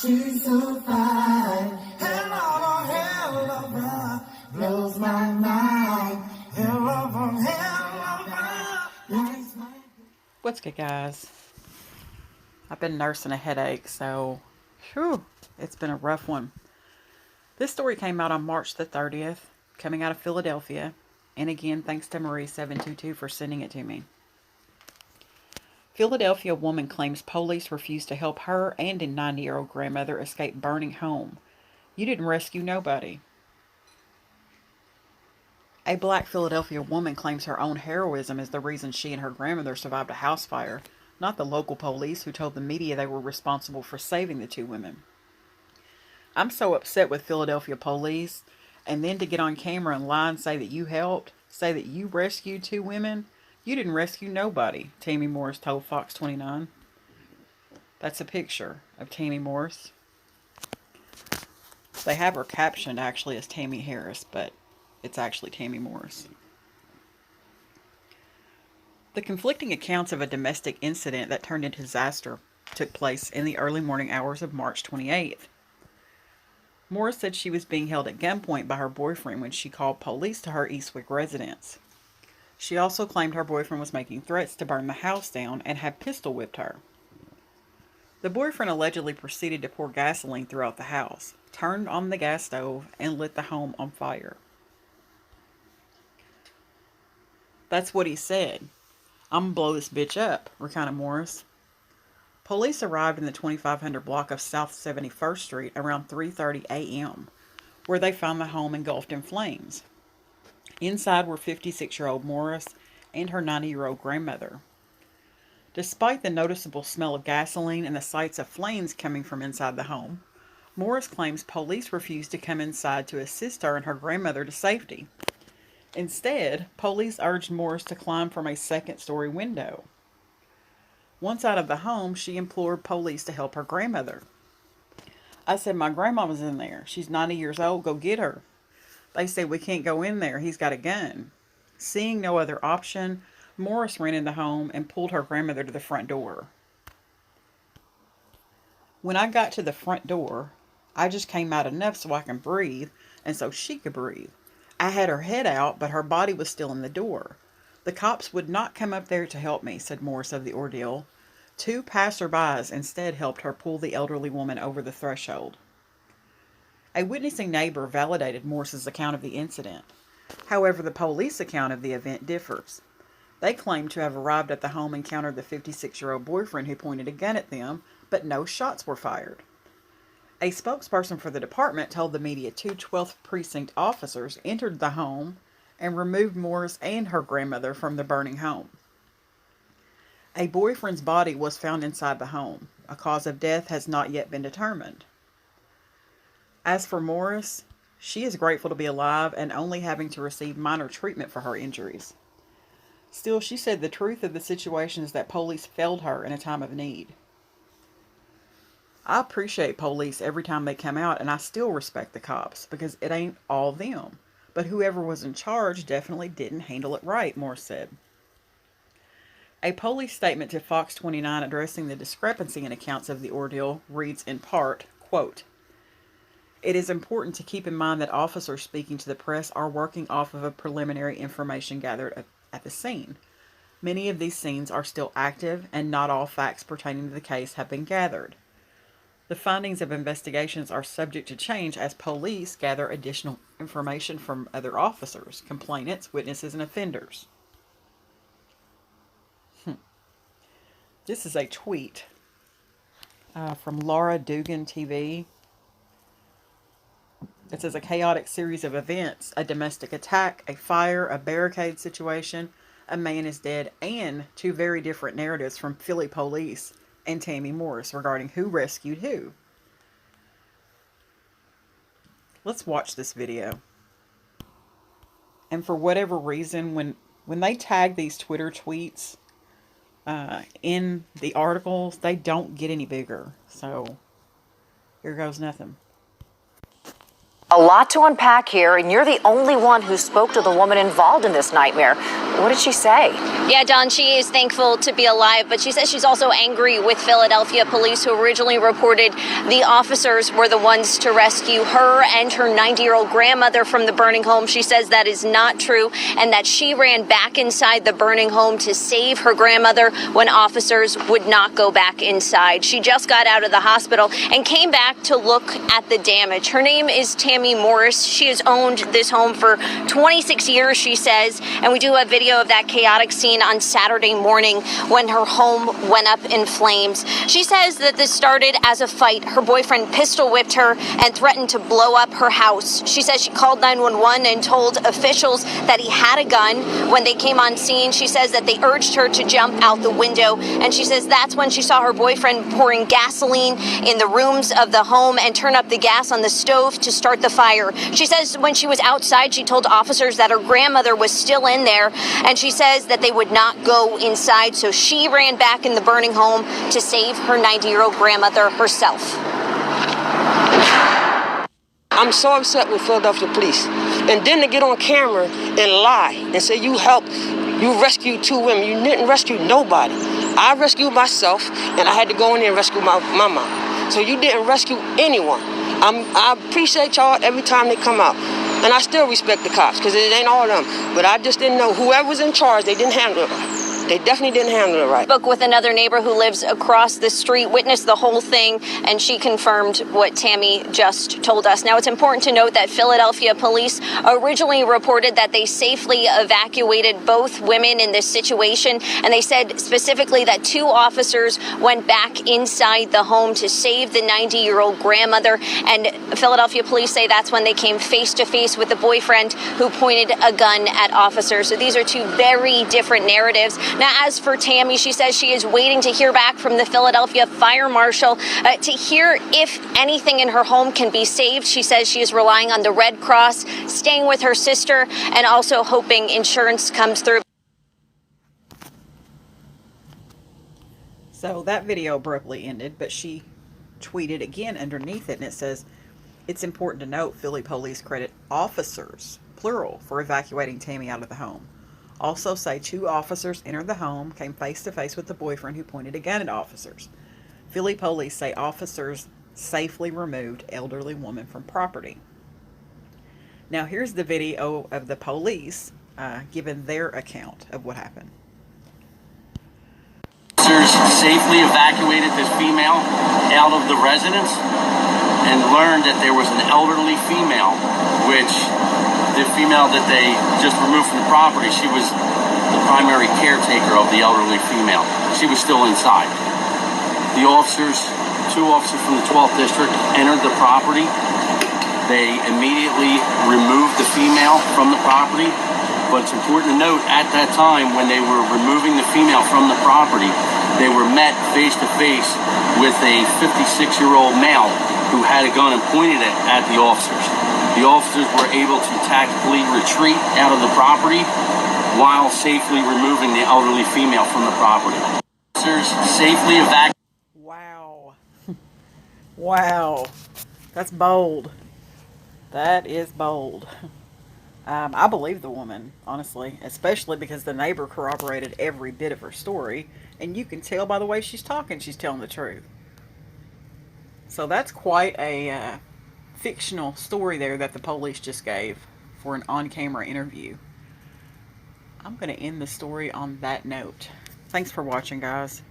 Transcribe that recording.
she's so fine. Hell of a hell of a blows my mind. Hell of a hell of a lights my... What's good, guys? I've been nursing a headache, so it's been a rough one. This story came out on March the 30th, coming out of Philadelphia, and again, thanks to Marie722 for sending it to me. Philadelphia woman claims police refused to help her and a 90-year-old grandmother escape burning home. You didn't rescue nobody. A black Philadelphia woman claims her own heroism is the reason she and her grandmother survived a house fire, not the local police who told the media they were responsible for saving the two women. I'm so upset with Philadelphia police, and then to get on camera and lie and say that you helped, say that you rescued two women. You didn't rescue nobody, Tammy Morris told Fox 29. That's a picture of Tammy Morris. They have her captioned actually as Tammy Harris, but it's actually Tammy Morris. The conflicting accounts of a domestic incident that turned into disaster took place in the early morning hours of March 28th. Morris said she was being held at gunpoint by her boyfriend when she called police to her Eastwick residence. She also claimed her boyfriend was making threats to burn the house down and had pistol whipped her. The boyfriend allegedly proceeded to pour gasoline throughout the house, turned on the gas stove, and lit the home on fire. That's what he said. I'm gonna blow this bitch up, recounted Morris. Police arrived in the 2500 block of South 71st Street around 3:30 a.m., where they found the home engulfed in flames. Inside were 56-year-old Morris and her 90-year-old grandmother. Despite the noticeable smell of gasoline and the sights of flames coming from inside the home, Morris claims police refused to come inside to assist her and her grandmother to safety. Instead, police urged Morris to climb from a second-story window. Once out of the home, she implored police to help her grandmother. I said, my grandmama's in there. She's 90 years old. Go get her. They said, we can't go in there. He's got a gun. Seeing no other option, Morris ran in the home and pulled her grandmother to the front door. When I got to the front door, I just came out enough so I can breathe and so she could breathe. I had her head out, but her body was still in the door. The cops would not come up there to help me, said Morris of the ordeal. Two passerbys instead helped her pull the elderly woman over the threshold. A witnessing neighbor validated Morris's account of the incident. However, the police account of the event differs. They claim to have arrived at the home and encountered the 56-year-old boyfriend who pointed a gun at them, but no shots were fired. A spokesperson for the department told the media two 12th Precinct officers entered the home and removed Morris and her grandmother from the burning home. A boyfriend's body was found inside the home. A cause of death has not yet been determined. As for Morris, she is grateful to be alive and only having to receive minor treatment for her injuries. Still, she said the truth of the situation is that police failed her in a time of need. I appreciate police every time they come out, and I still respect the cops because it ain't all them. But whoever was in charge definitely didn't handle it right, Morris said. A police statement to Fox 29 addressing the discrepancy in accounts of the ordeal reads in part, quote, "It is important to keep in mind that officers speaking to the press are working off of a preliminary information gathered at the scene. Many of these scenes are still active, and not all facts pertaining to the case have been gathered. The findings of investigations are subject to change as police gather additional information from other officers, complainants, witnesses, and offenders." This is a tweet from Laura Dugan TV. It says a chaotic series of events, a domestic attack, a fire, a barricade situation, a man is dead, and two very different narratives from Philly police and Tammy Morris regarding who rescued who. Let's watch this video. And for whatever reason, when they tag these Twitter tweets in the articles, they don't get any bigger. So here goes nothing. A lot to unpack here, and you're the only one who spoke to the woman involved in this nightmare. What did she say? Yeah, Dawn, she is thankful to be alive, but she says she's also angry with Philadelphia police, who originally reported the officers were the ones to rescue her and her 90-year-old grandmother from the burning home. She says that is not true, and that she ran back inside the burning home to save her grandmother when officers would not go back inside. She just got out of the hospital and came back to look at the damage. Her name is Tammy Morris. She has owned this home for 26 years, she says, and we do have video of that chaotic scene on Saturday morning when her home went up in flames. She says that this started as a fight. Her boyfriend pistol whipped her and threatened to blow up her house. She says she called 911 and told officials that he had a gun. When they came on scene, she says that they urged her to jump out the window, and she says that's when she saw her boyfriend pouring gasoline in the rooms of the home and turn up the gas on the stove to start the fire. She says when she was outside, she told officers that her grandmother was still in there, and she says that they would not go inside, so she ran back in the burning home to save her 90-year-old grandmother herself. I'm so upset with Philadelphia police. And then to get on camera and lie and say you helped, you rescued 2 women. You didn't rescue nobody. I rescued myself, and I had to go in there and rescue my mom. So you didn't rescue anyone. I appreciate y'all every time they come out. And I still respect the cops, because it ain't all of them. But I just didn't know whoever was in charge, they didn't handle it right. They definitely didn't handle it right. Spoke with another neighbor who lives across the street, witnessed the whole thing, and she confirmed what Tammy just told us. Now, it's important to note that Philadelphia police originally reported that they safely evacuated both women in this situation, and they said specifically that 2 officers went back inside the home to save the 90-year-old grandmother, and Philadelphia police say that's when they came face-to-face with the boyfriend who pointed a gun at officers. So these are 2 very different narratives. Now, as for Tammy, she says she is waiting to hear back from the Philadelphia Fire Marshal to hear if anything in her home can be saved. She says she is relying on the Red Cross, staying with her sister, and also hoping insurance comes through. So that video abruptly ended, but she tweeted again underneath it, and it says, "It's important to note Philly police credit officers, plural, for evacuating Tammy out of the home. Also say 2 officers entered the home, came face to face with the boyfriend who pointed a gun at officers. Philly police say officers safely removed elderly woman from property." Now here's the video of the police giving their account of what happened. Officers safely evacuated this female out of the residence and learned that there was an elderly female, which the female that they just removed from the property, she was the primary caretaker of the elderly female. She was still inside. The officers, 2 officers from the 12th District, entered the property. They immediately removed the female from the property. But it's important to note, at that time, when they were removing the female from the property, they were met face to face with a 56-year-old male who had a gun and pointed it at the officers. The officers were able to tactically retreat out of the property while safely removing the elderly female from the property. Officers safely evacuated. Wow. Wow. That's bold. That is bold. I believe the woman, honestly, especially because the neighbor corroborated every bit of her story, and you can tell by the way she's talking, she's telling the truth. So that's quite a fictional story there that the police just gave for an on-camera interview. I'm going to end the story on that note. Thanks for watching, guys.